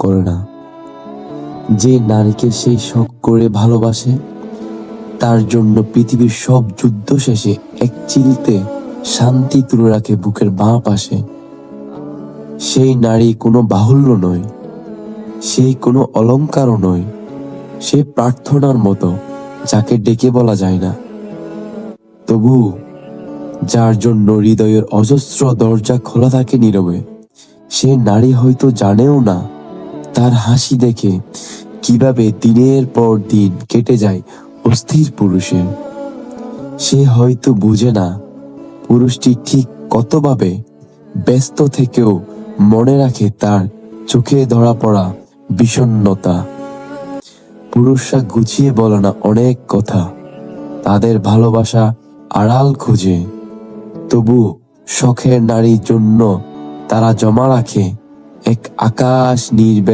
করে না। যে নারীকে সেই শখ করে ভালোবাসে, তার জন্য পৃথিবীর সব যুদ্ধ শেষে এক চিলতে শান্তি তুলে রাখে বুকের বাঁ পাশে। সেই নারী কোনো বাহুল্য নয়, সেই কোনো অলংকারও নয়, সে প্রার্থনার মতো, যাকে ডেকে বলা যায় না, তবু যার জন্য হৃদয়ের অজস্র দরজা খোলা থাকে নীরবে। সে নারী হয়তো জানেও না তার হাসি দেখে কিভাবে দিনের পর দিন কেটে যায় অস্থির পুরুষের। সে হয়তো বুঝে না পুরুষটি ঠিক কতভাবে ব্যস্ত থেকেও মনে রাখে তার চোখে ধরা পড়া বিষণ্ণতা। পুরুষরা গুছিয়ে বলে না অনেক কথা, তাদের ভালোবাসা আড়াল খুঁজে, তবু শখের নারীর জন্য তারা জমা রাখে এক আকাশ নির্বে